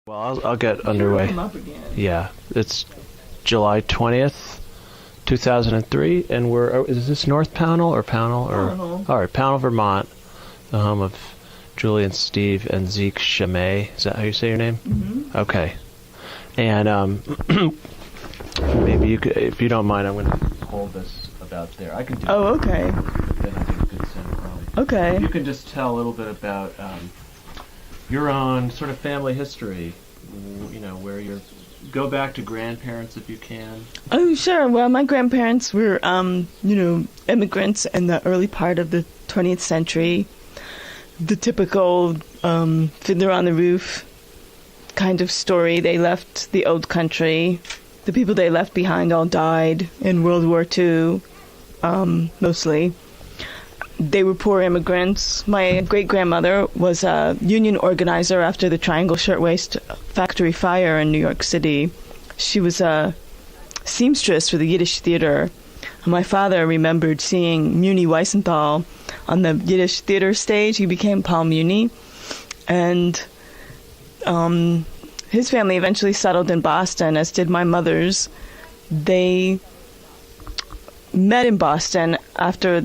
Well, I'll get underway. Come up again. Yeah, it's July 20th, 2003, and is this North Pownell or Pownell? Pownell. All right, Pownell, Vermont, the home of Julie and Steve and Zeke Chamay. Is that how you say your name? Mm-hmm. Okay. And maybe you could, if you don't mind, I'm going to hold this about there. I can do Oh, okay. Then I get a good sense probably. Okay. You can just tell a little bit about your own sort of family history, you know, where you're, go back to grandparents if you can. Oh, sure. Well, my grandparents were, immigrants in the early part of the 20th century. The typical Fiddler on the Roof kind of story. They left the old country. The people they left behind all died in World War II, mostly. They were poor immigrants. My great-grandmother was a union organizer after the Triangle Shirtwaist Factory fire in New York City. She was a seamstress for the Yiddish theater. My father remembered seeing Muni Weissenthal on the Yiddish theater stage. He became Paul Muni. And his family eventually settled in Boston, as did my mother's. They met in Boston after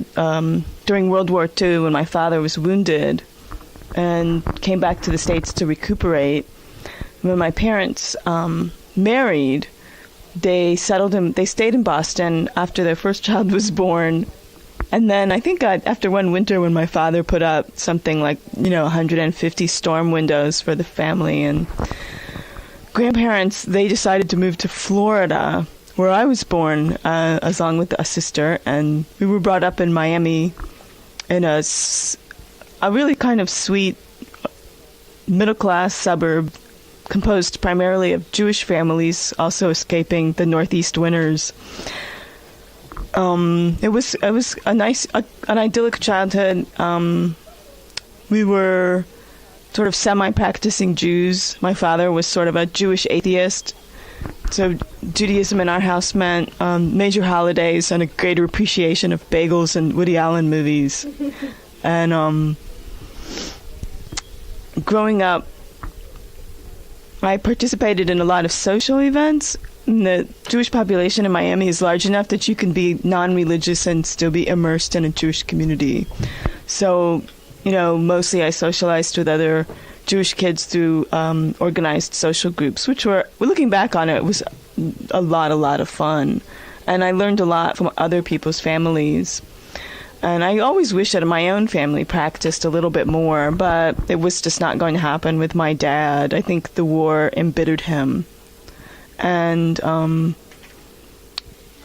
during World War II when my father was wounded, and came back to the States to recuperate. When my parents married, they stayed in Boston after their first child was born. And then I think after one winter when my father put up something like 150 storm windows for the family, and grandparents, they decided to move to Florida, where I was born, along with a sister, and we were brought up in Miami in a really kind of sweet middle-class suburb composed primarily of Jewish families, also escaping the Northeast winters. It was an idyllic childhood. We were sort of semi-practicing Jews. My father was sort of a Jewish atheist. So Judaism in our house meant major holidays and a greater appreciation of bagels and Woody Allen movies. And growing up, I participated in a lot of social events. The Jewish population in Miami is large enough that you can be non-religious and still be immersed in a Jewish community. So, mostly I socialized with other Jewish kids through organized social groups, which were, looking back on it, was a lot of fun. And I learned a lot from other people's families. And I always wish that my own family practiced a little bit more, but it was just not going to happen with my dad. I think the war embittered him. And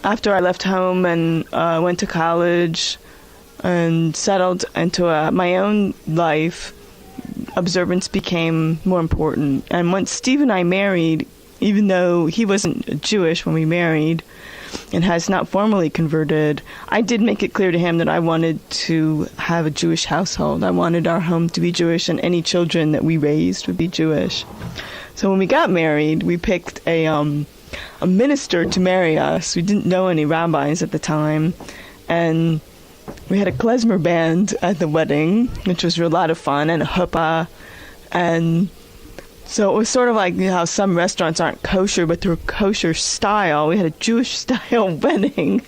after I left home and went to college and settled into my own life, observance became more important. And once Steve and I married, even though he wasn't Jewish when we married and has not formally converted, I did make it clear to him that I wanted to have a Jewish household. I wanted our home to be Jewish, and any children that we raised would be Jewish. So when we got married, we picked a minister to marry us. We didn't know any rabbis at the time, and we had a klezmer band at the wedding, which was a lot of fun, and a chuppah. And so it was sort of like how some restaurants aren't kosher, but they're kosher style. We had a Jewish style wedding.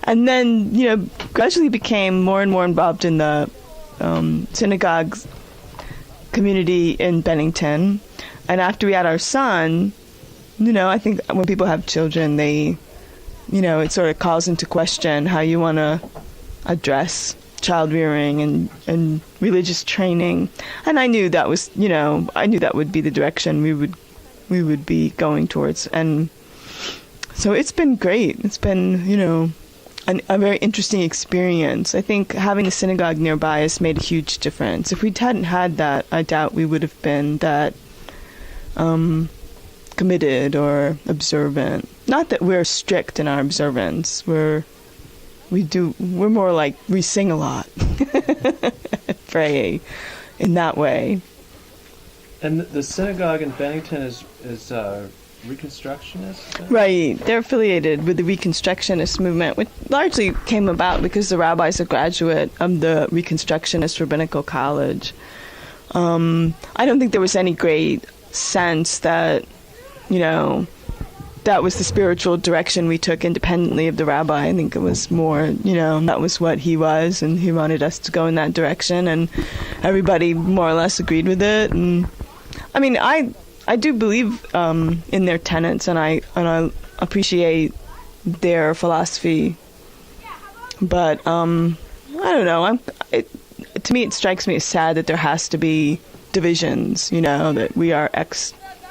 And then, gradually became more and more involved in the synagogue community in Bennington. And after we had our son, I think when people have children, they, it sort of calls into question how you want to address child rearing and religious training. And I knew that was, I knew that would be the direction we would be going towards. And so it's been great. It's been, a very interesting experience. I think having a synagogue nearby has made a huge difference. If we hadn't had that, I doubt we would have been that committed or observant. Not that we're strict in our observance. We're more like we sing a lot, pray in that way. And the synagogue in Bennington is Reconstructionist? Right. They're affiliated with the Reconstructionist movement, which largely came about because the rabbi's a graduate of the Reconstructionist Rabbinical College. I don't think there was any great sense that, you know, that was the spiritual direction we took independently of the rabbi. I think it was more, you know, that was what he was, and he wanted us to go in that direction, and everybody more or less agreed with it. And I mean, I do believe in their tenets, and I appreciate their philosophy. But I don't know. To me, it strikes me as sad that there has to be divisions. You know, that we are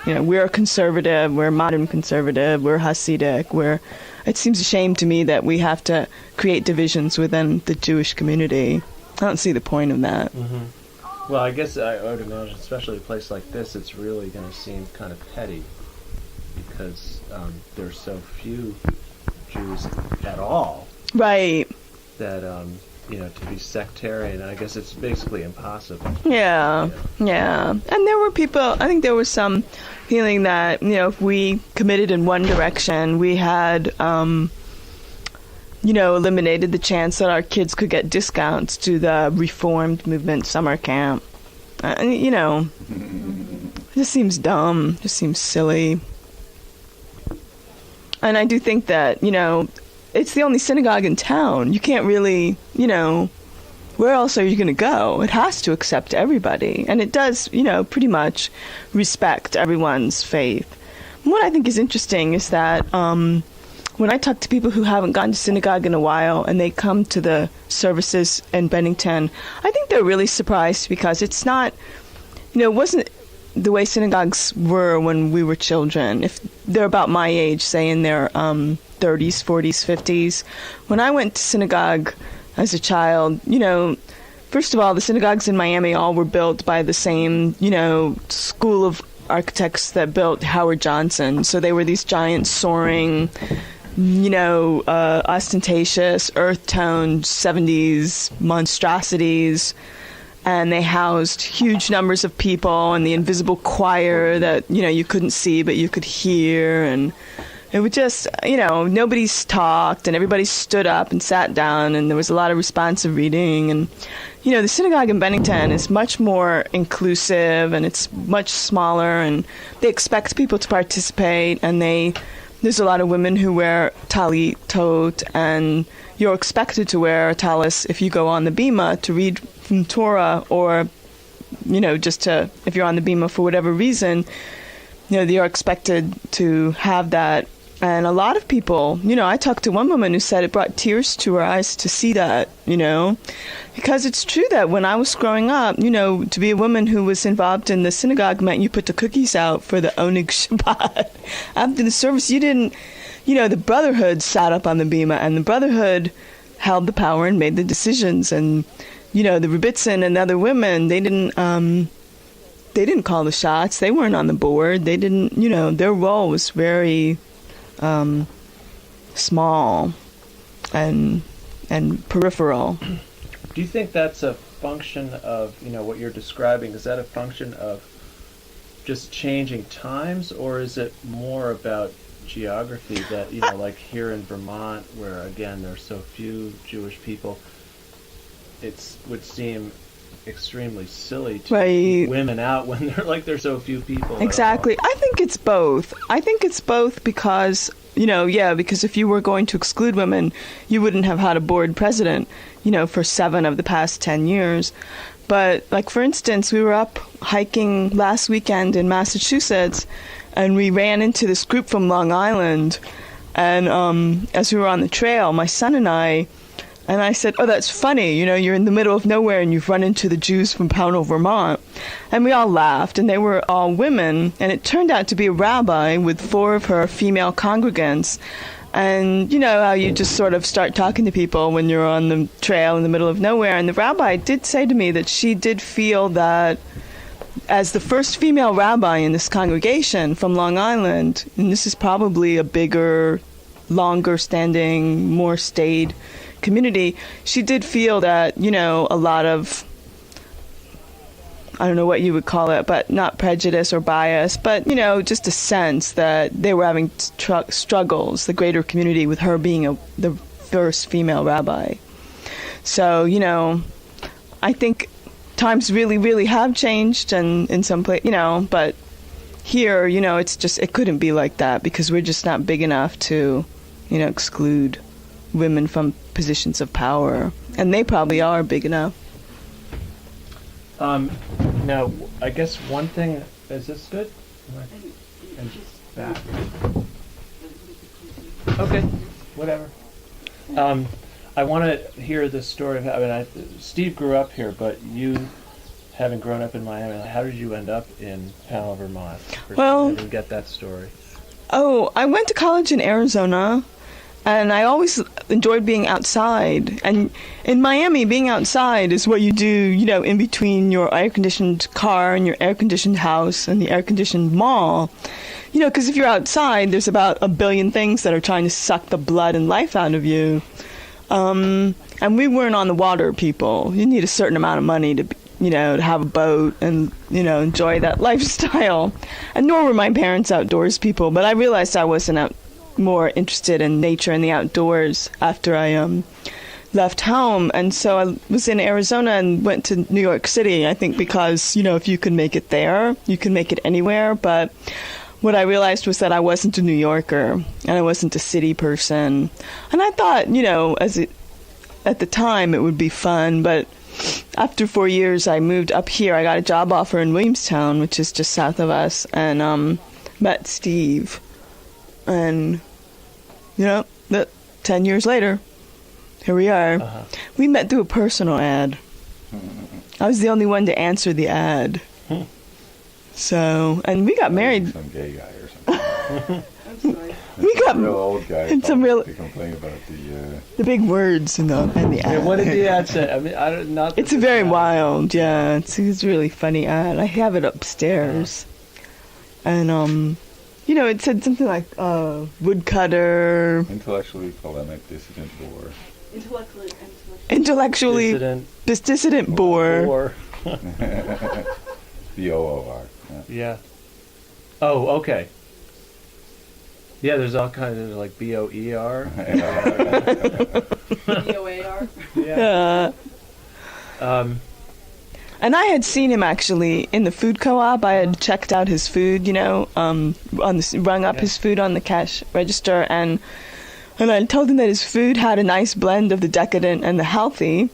we're conservative, we're modern conservative, we're Hasidic, it seems a shame to me that we have to create divisions within the Jewish community. I don't see the point of that. Mm-hmm. Well, I guess I would imagine, especially a place like this, it's really going to seem kind of petty because there's so few Jews at all. Right. That, to be sectarian, I guess it's basically impossible. Yeah. And there were people, I think there was some feeling that, you know, if we committed in one direction, we had, eliminated the chance that our kids could get discounts to the Reformed Movement summer camp. It just seems dumb, just seems silly. And I do think that, it's the only synagogue in town. You can't really, where else are you going to go? It has to accept everybody. And it does, pretty much respect everyone's faith. And what I think is interesting is that when I talk to people who haven't gone to synagogue in a while and they come to the services in Bennington, I think they're really surprised because it's not, it wasn't the way synagogues were when we were children. If they're about my age, say in their 30s, 40s, 50s. When I went to synagogue as a child, first of all, the synagogues in Miami all were built by the same, school of architects that built Howard Johnson. So they were these giant soaring, ostentatious, earth-toned 70s monstrosities. And they housed huge numbers of people and the invisible choir that, you couldn't see but you could hear. And it would just, nobody's talked and everybody stood up and sat down and there was a lot of responsive reading. And, the synagogue in Bennington is much more inclusive and it's much smaller and they expect people to participate and there's a lot of women who wear talit, tot, and you're expected to wear a talis if you go on the bima to read from Torah or, if you're on the bima for whatever reason, you're expected to have that. And a lot of people, I talked to one woman who said it brought tears to her eyes to see that, because it's true that when I was growing up, to be a woman who was involved in the synagogue meant you put the cookies out for the Oneg Shabbat. After the service, you didn't, the Brotherhood sat up on the bima and the Brotherhood held the power and made the decisions. And, the Rebbitzin and the other women, they didn't call the shots. They weren't on the board. They didn't, their role was very small and peripheral. Do you think that's a function of, what you're describing? Is that a function of just changing times, or is it more about geography that, like here in Vermont, where, again, there are so few Jewish people, it would seem extremely silly to keep women out when there's so few people. Exactly. I think it's both. Because, because if you were going to exclude women, you wouldn't have had a board president, for 7 of the past 10 years. But, for instance, we were up hiking last weekend in Massachusetts, and we ran into this group from Long Island. And as we were on the trail, my son and I said, oh, that's funny, you're in the middle of nowhere and you've run into the Jews from Pownell, Vermont. And we all laughed, and they were all women, and it turned out to be a rabbi with 4 of her female congregants. And you know how you just sort of start talking to people when you're on the trail in the middle of nowhere. And the rabbi did say to me that she did feel that as the first female rabbi in this congregation from Long Island, and this is probably a bigger, longer standing, more staid community, she did feel that, a lot of, I don't know what you would call it, but not prejudice or bias, but, just a sense that they were having struggles, the greater community, with her being the first female rabbi. So, I think times really, really have changed, and in some place, but here, it couldn't be like that because we're just not big enough to, exclude women from positions of power. And they probably are big enough. Now, I guess one thing, is this good? And back. Okay, whatever. I want to hear the story of Steve grew up here, but you, having grown up in Miami, how did you end up in Panama, Vermont? Well, I didn't get that story. Oh, I went to college in Arizona, and I always enjoyed being outside. And in Miami, being outside is what you do, in between your air-conditioned car and your air-conditioned house and the air-conditioned mall. Because if you're outside, there's about a billion things that are trying to suck the blood and life out of you. And we weren't on the water people. You need a certain amount of money to to have a boat and, enjoy that lifestyle. And nor were my parents outdoors people, but I realized I wasn't more interested in nature and the outdoors after I left home. And so I was in Arizona and went to New York City, I think because, if you can make it there, you can make it anywhere. But what I realized was that I wasn't a New Yorker and I wasn't a city person. And I thought, at the time it would be fun, but after 4 years, I moved up here. I got a job offer in Williamstown, which is just south of us, and met Steve. And, 10 years later, here we are. Uh-huh. We met through a personal ad. I was the only one to answer the ad. So, and we got married. Some gay guy or something. I'm sorry. We got real old guy. And some real. They complain about the big words and the ad. Yeah, what did the ad say? I mean, I don't not. It's a very wild. Yeah, it's a really funny ad. I have it upstairs, and it said something like woodcutter. Intellectually polemic, dissident bore. Intellectually dissident bore. B-O-O-R. Yeah. Oh, okay. Yeah, there's all kinds of like B-O-E-R. B-O-A-R. Yeah. And I had seen him actually in the food co-op. I had checked out his food, rung up his food on the cash register, and I told him that his food had a nice blend of the decadent and the healthy.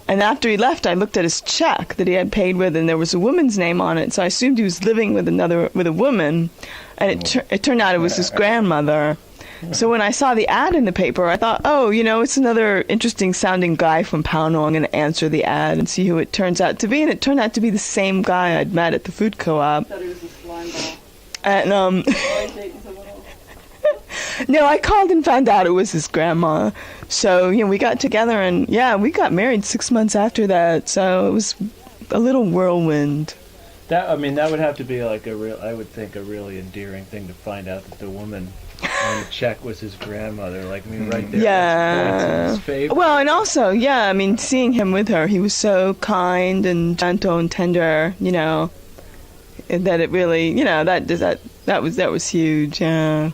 And after he left, I looked at his check that he had paid with, and there was a woman's name on it. So I assumed he was living with a woman, and it turned out it was his grandmother. So when I saw the ad in the paper, I thought, it's another interesting sounding guy from Pownell. I'm going to answer the ad and see who it turns out to be. And it turned out to be the same guy I'd met at the food co-op. I thought he was a slime ball. And no, I called and found out it was his grandma. So, we got together and, we got married 6 months after that. So it was a little whirlwind. That would have to be like a really endearing thing to find out that the woman on the check was his grandmother. Like, right there. Yeah. His favorite. Well, and also, seeing him with her, he was so kind and gentle and tender, that it really, that was huge, yeah.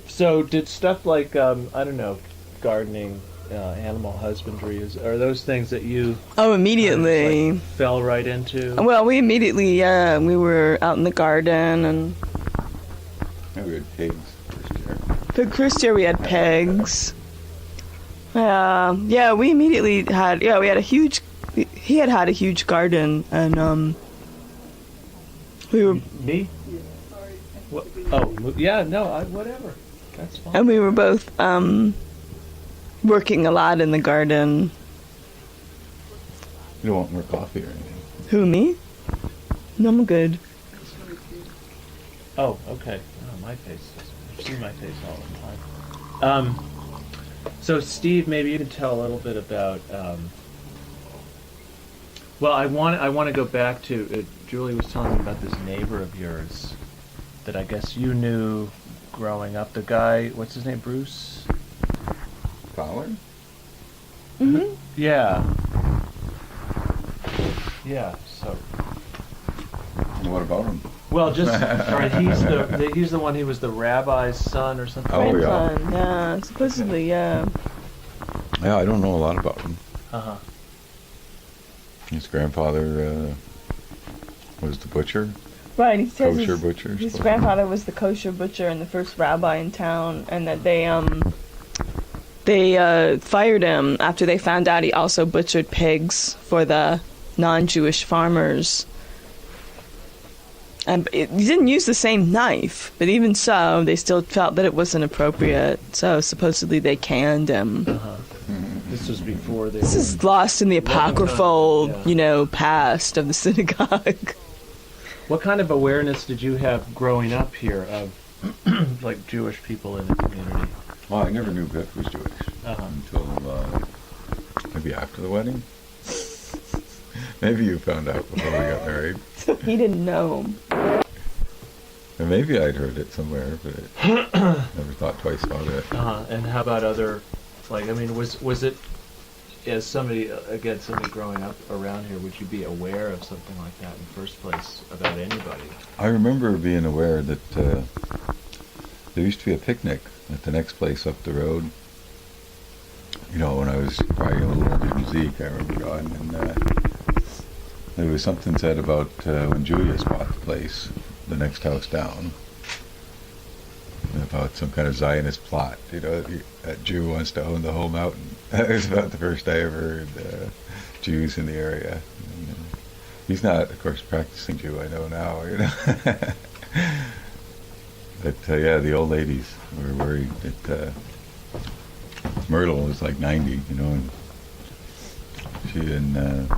So did stuff like, gardening, animal husbandry, are those things that you... Oh, immediately. Fell right into? Well, we immediately, we were out in the garden and... Yeah, we had pigs first year. The first year we had pigs. We immediately had, we had he had a huge garden, and, we were... Me? What? Oh, yeah, no, whatever. That's fine. And we were both working a lot in the garden. You don't want more coffee or anything? Who, me? No, I'm good. Oh, okay. Oh, my face. You see my face all the time. So, Steve, maybe you can tell a little bit about... well, I want to go back to... Julie was telling me about this neighbor of yours that I guess you knew growing up. The guy, what's his name, Bruce? Fowler? Mm-hmm. Yeah. Yeah, so... And what about him? Well, just... he's the one, he was the rabbi's son or something. Oh, yeah. Grandson, yeah, supposedly, yeah. Yeah, I don't know a lot about him. Uh-huh. His grandfather was the butcher. Right, he says Kosher butcher. his supposed- grandfather was the kosher butcher and the first rabbi in town, and that they fired him after they found out he also butchered pigs for the non-Jewish farmers. And he didn't use the same knife, but even so, they still felt that it wasn't appropriate. So supposedly they canned him. This was before they. This is lost in the apocryphal, Yeah. past of the synagogue. What kind of awareness did you have growing up here of like Jewish people in the community? Well, I never knew Biff was Jewish until maybe after the wedding. Maybe you found out before we got married. He didn't know. And maybe I'd heard it somewhere, but never thought twice about it. And how about other, like, I mean, was it, as somebody growing up around here, would you be aware of something like that in the first place about anybody? I remember being aware that there used to be a picnic at the next place up the road. You know, when I was probably a little older than Zeke, I remember going, and there was something said about when Julius bought the place, the next house down, about some kind of Zionist plot. You know, that Jew wants to own the whole mountain. That was about the first I ever heard Jews in the area. And, he's not, of course, practicing Jew, I know now, you know. But yeah, the old ladies were worried that Myrtle was like 90, you know, and she and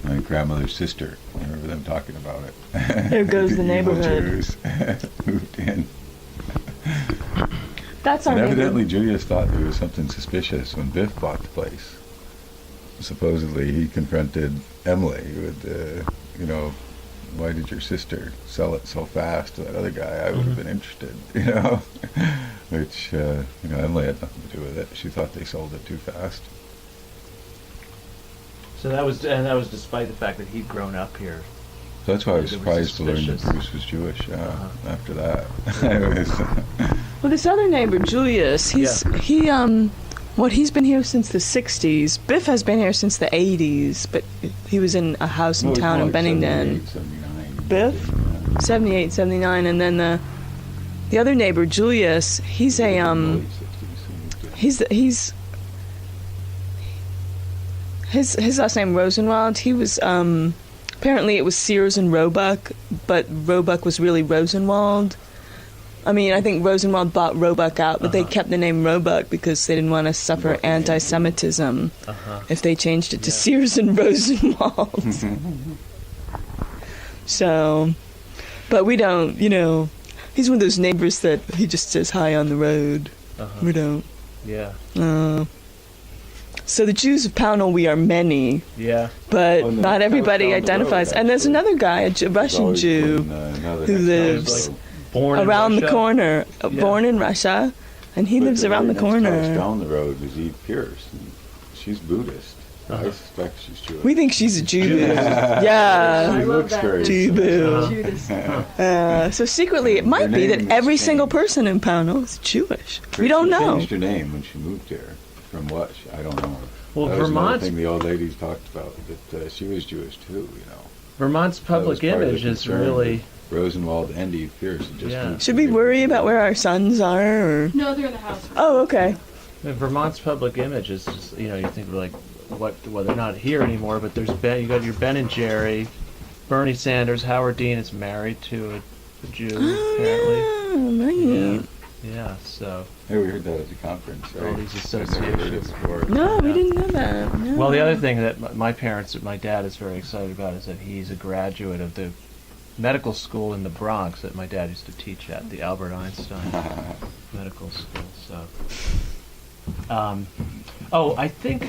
my grandmother's sister, I remember them talking about it. There goes the evil neighborhood. Jews moved in. That's our And neighborhood. evidently Julius thought there was something suspicious when Biff bought the place. Supposedly he confronted Emily with, you know, why did your sister sell it so fast to that other guy? I would have been interested, you know. Which, you know, Emily had nothing to do with it. She thought they sold it too fast. So that was despite the fact that he'd grown up here. So that's why I was It was surprised to learn that suspicious. Bruce was Jewish after that. Well, this other neighbor, Julius, he's been here since the 60s. Biff has been here since the 80s, but he was in a house in town in Bennington. 78, 79. Biff? Yeah. 78, 79, and then the other neighbor, Julius, he's a Early 60s. his last name Rosenwald. He was apparently it was Sears and Roebuck, but Roebuck was really Rosenwald. I mean, I think Rosenwald bought Roebuck out, but they kept the name Roebuck because they didn't want to suffer anti-Semitism if they changed it to Sears and Rosenwald. So, but we don't, you know, he's one of those neighbors that he just says hi on the road. We don't. Yeah. So the Jews of Pownell, we are many, Yeah. but Oh, no, not that everybody was down the identifies. road, and there's actually. another guy, a Russian Jew, who lives Born in around the Russia? corner, Yeah. born in Russia, and he lives around the corner. Down the rood is Eve Pierce. And she's Buddhist. I suspect she's Jewish. We think she's a Jew. She Yeah. looks very Jew boo. Judas. So secretly, it might be that name every is single changed. person in Pownell is Jewish. We don't know. She changed her name when she moved here. From what? I don't know. Well, that was another Vermont's thing the old ladies talked about, that she was Jewish too, you know. Vermont's That was public part of the image is concern really. that Rosenwald and Eve Pierce had just Yeah. moved Should we here. worry about where our sons are? Or? No, they're in the house. Oh, okay. Vermont's public image is just, you know, you think of like what, well, they're not here anymore, but there's Ben, you got your Ben and Jerry, Bernie Sanders, Howard Dean is married to a Jew, apparently. Oh, right. Yeah, so, Hey, we heard that at the conference, right? all these I'd never heard it associations. before. No, we Yeah. didn't know that. No. Well, the other thing that my dad is very excited about is that he's a graduate of the medical school in the Bronx that my dad used to teach at, the Albert Einstein Medical School, so. I think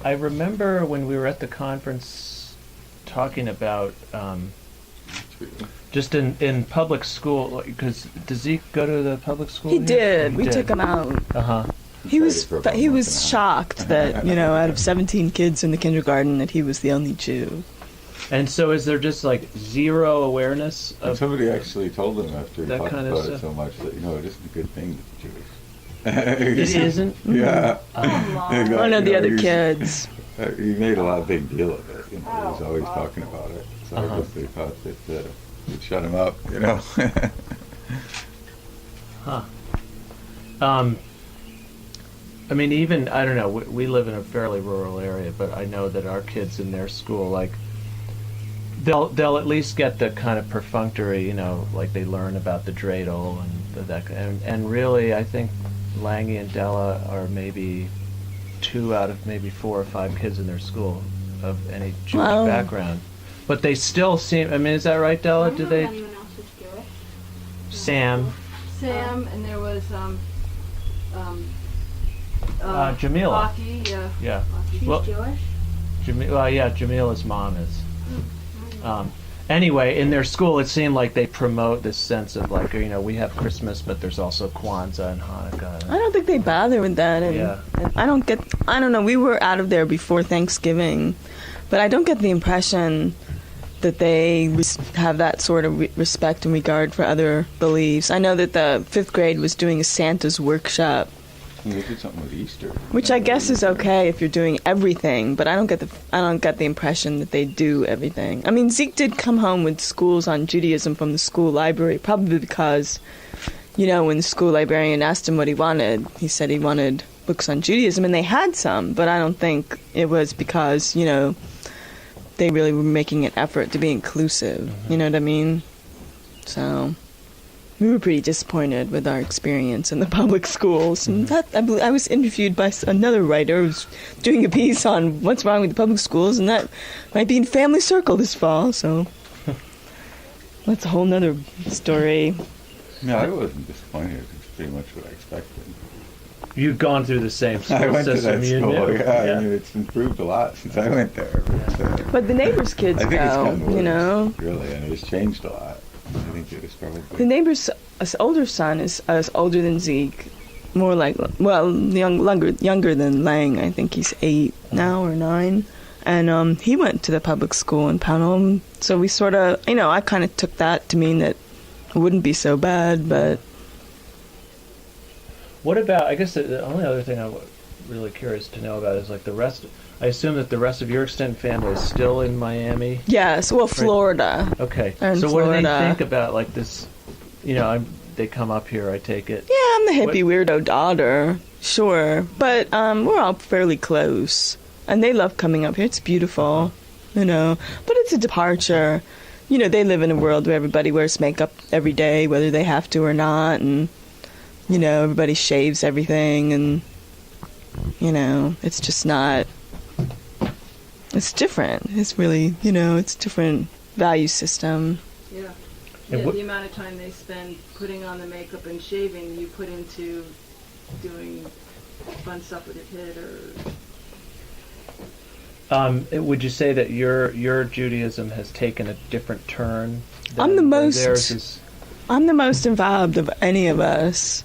I remember when we were at the conference talking about just in public school, because did Zeke go to the public school? He here? did. We took him out. Uh-huh. He was for about a he month was and a half. shocked that, you know, out of 17 kids in the kindergarten that he was the only Jew. And so is there just like zero awareness And of somebody actually told him after he that talked kind of about it stuff. so much that, you know, it isn't a good thing that the Jewish. it isn't? Yeah. One of the other kids. He made a lot of big deal of it. You know, he was always talking about it. So I Uh-huh. guess they thought that would shut him up, you know. Huh. I mean, even I don't know. We live in a fairly rural area, but I know that our kids in their school, like, they'll at least get the kind of perfunctory, you know, like they learn about the dreidel and really, I think Lange and Della are maybe 2 out of maybe 4 or 5 kids in their school of any Jewish Wow. background. But they still seem. I mean, is that right, Della? Do they? Anyone else was Jewish? Sam, Sam, and there was Jamila. Aki, yeah. Yeah. Aki. Well, Jewish? Yeah, Jamila's mom is. Anyway, in their school, it seemed like they promote this sense of like, you know, we have Christmas, but there's also Kwanzaa and Hanukkah. I don't think they bother with that. And, Yeah. and I don't know, we were out of there before Thanksgiving, but I don't get the impression that they have that sort of respect and regard for other beliefs. I know that the 5th grade was doing a Santa's workshop, They did something with Easter. which I guess is okay if you're doing everything, but I don't get the impression that they do everything. I mean, Zeke did come home with schools on Judaism from the school library, probably because, you know, when the school librarian asked him what he wanted, he said he wanted books on Judaism, and they had some, but I don't think it was because, you know, they really were making an effort to be inclusive. You know what I mean? So we were pretty disappointed with our experience in the public schools. And that, I was interviewed by another writer who's doing a piece on what's wrong with the public schools, and that might be in Family Circle this fall, so that's a whole nother story. No, I wasn't disappointed. It's pretty much what I expected. You've gone through the same school I went to system. that You school. knew. Yeah, I mean, it's improved a lot since I went there. But the neighbors' kids I think it's go, gotten worse, you know. really, and it's changed a lot. I think it was probably. The neighbor's older son is older than Zeke, more like, well, younger than Lang. I think he's 8 now or 9, and he went to the public school in Pownell. So we sort of, you know, I kind of took that to mean that it wouldn't be so bad. But What about? I guess the only other thing I'm really curious to know about is like the rest. I assume that the rest of your extended family is still in Miami. yes, well, Florida. Okay. They're in So what do they Florida. think about like this? You know, they come up here. I take it. Yeah, I'm the hippie weirdo daughter, sure, but we're all fairly close, and they love coming up here. It's beautiful, you know, but it's a departure. You know, they live in a world where everybody wears makeup every day, whether they have to or not, and, you know, everybody shaves everything, and, you know, it's just not, it's different. It's really, you know, it's a different value system. Yeah. And Yeah, what- the amount of time they spend putting on the makeup and shaving, you put into doing fun stuff with your kid or... Would you say that your Judaism has taken a different turn? I'm the than most- Theirs is, I'm the most involved of any of us.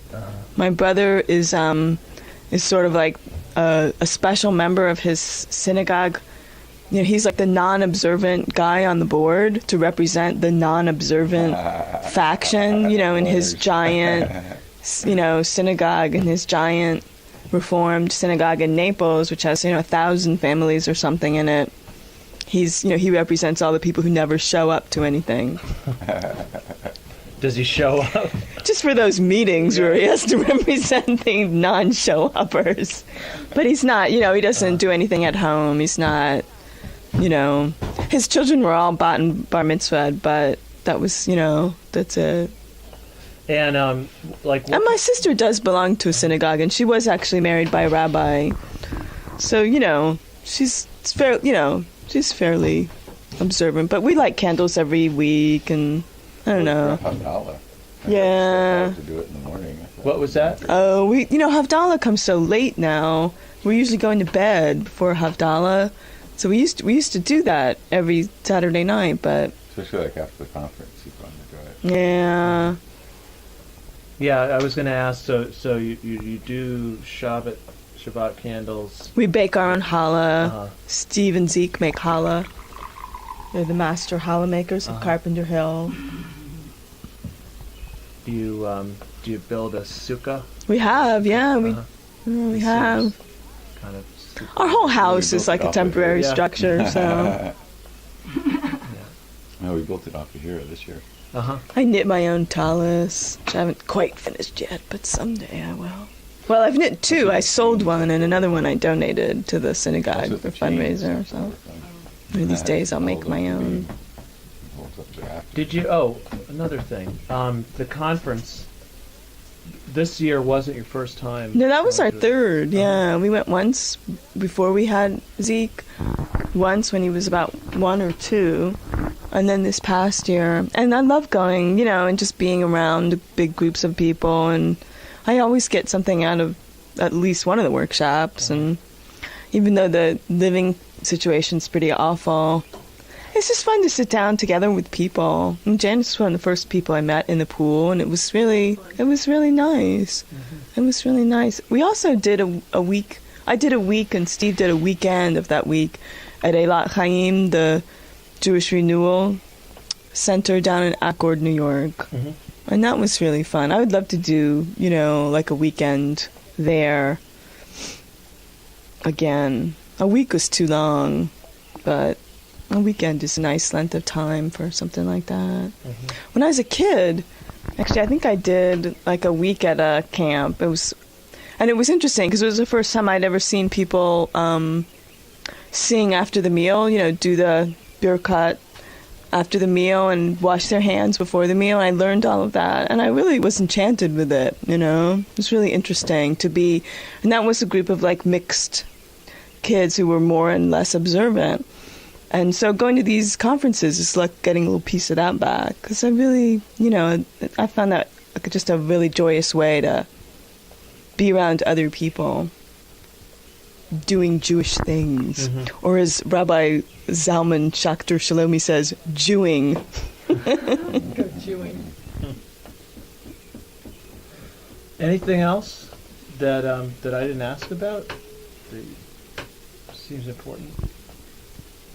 My brother is sort of like a special member of his synagogue. You know, he's like the non-observant guy on the board to represent the non-observant faction, you know, in his giant, you know, synagogue, in his giant Reformed synagogue in Naples, which has, you know, 1,000 families or something in it. He's, you know, he represents all the people who never show up to anything. does he show up? Just for those meetings where he has to represent the non-show-uppers. But he's not, you know, he doesn't do anything at home. He's not, you know, his children were all bar mitzvahed, but that was, you know, that's it. And like, And my sister does belong to a synagogue, and she was actually married by a rabbi. So, you know, she's fairly observant. But we light candles every week, and I don't know. Havdalah. Yeah. I have to do it in the morning. what was that? Oh, Havdalah comes so late now. We're usually going to bed before Havdalah. So we used to do that every Saturday night, but Especially like after the conference, you want to do it. yeah. Yeah, I was going to ask. So you do Shabbat candles. We bake our own challah. Uh-huh. Steve and Zeke make challah. They're the master challah makers of Carpenter Hill. Do you build a sukkah? We have, yeah, we It have. seems kind of. Our whole house is like a temporary Yeah. structure, so I No, we built it off of here this year. Uh-huh. I knit my own tallis, which I haven't quite finished yet, but someday I will. Well, I've knit two. I sold one, and another one I donated to the synagogue That's for what the chains fundraiser. and So stuff, one of these days I'll make Holds up my the own. beam. Holds up the raft. Did you? Oh, another thing. The conference this year wasn't your first time. No, that was our going to it. third. Yeah, we went once before we had Zeke. Once when he was about 1 or 2, and then this past year. And I love going, and just being around big groups of people. And I always get something out of at least one of the workshops. And even though the living situation's pretty awful, it's just fun to sit down together with people. And Janice was one of the first people I met in the pool, and it was really nice. It was really nice. We also did a week. I did a week, and Steve did a weekend of that week at Eilat Chaim, the Jewish Renewal Center down in Accord, New York. Mm-hmm. And that was really fun. I would love to do, like a weekend there again. A week was too long, but a weekend is a nice length of time for something like that. Mm-hmm. When I was a kid, actually, I think I did like a week at a camp. It was interesting because it was the first time I'd ever seen people sing after the meal, do the birkat after the meal and wash their hands before the meal. And I learned all of that, and I really was enchanted with it, It was really interesting to be, and that was a group of like mixed kids who were more and less observant. And so going to these conferences is like getting a little piece of that back, because I really, I found that just a really joyous way to be around other people doing Jewish things, or as Rabbi Zalman Schachter Shalomi says, Jewing. Chewing. Anything else that that I didn't ask about that seems important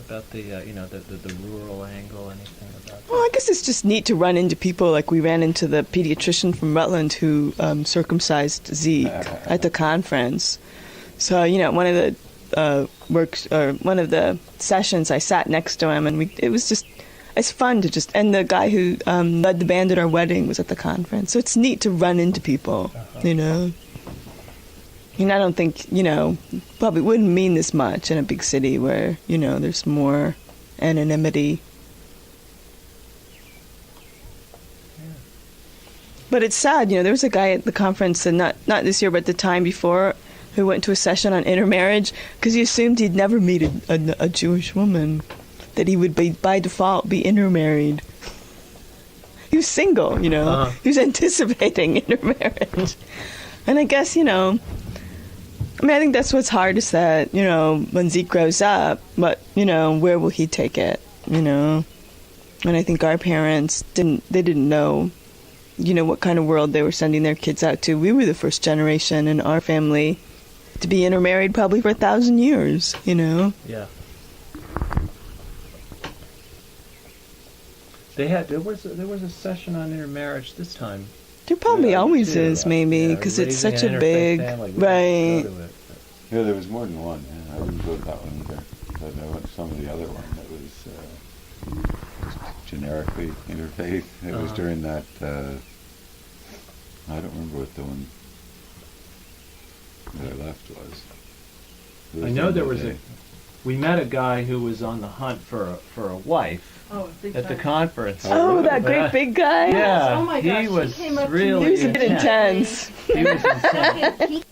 about the the rural angle? Anything about that? Well, I guess it's just neat to run into people. Like we ran into the pediatrician from Rutland who circumcised Zeke at the conference. So one of the one of the sessions, I sat next to him, and it's fun to just. And the guy who led the band at our wedding was at the conference. So it's neat to run into people. And I don't think probably wouldn't mean this much in a big city where there's more anonymity. But it's sad, there was a guy at the conference, and not this year, but the time before, who went to a session on intermarriage because he assumed he'd never meet a Jewish woman, that he would be by default be intermarried. He was single, He was anticipating intermarriage. And I guess, I think that's what's hard is that, when Zeke grows up, but, where will he take it, And I think our parents didn't know, what kind of world they were sending their kids out to. We were the first generation in our family to be intermarried probably for 1,000 years, Yeah. There was a session on intermarriage this time. There probably always too. is, maybe, because it's such a big, right. Yeah, there was more than one. Yeah, I wouldn't go to that one either. But I went to some of the other one that was just generically interfaith. It was during that, I don't remember what the one that I left was. I know there was we met a guy who was on the hunt for a wife at the conference. Oh, that great big guy? Yeah, Oh my gosh, he was he came up to me. really He was a bit intense. He was intense.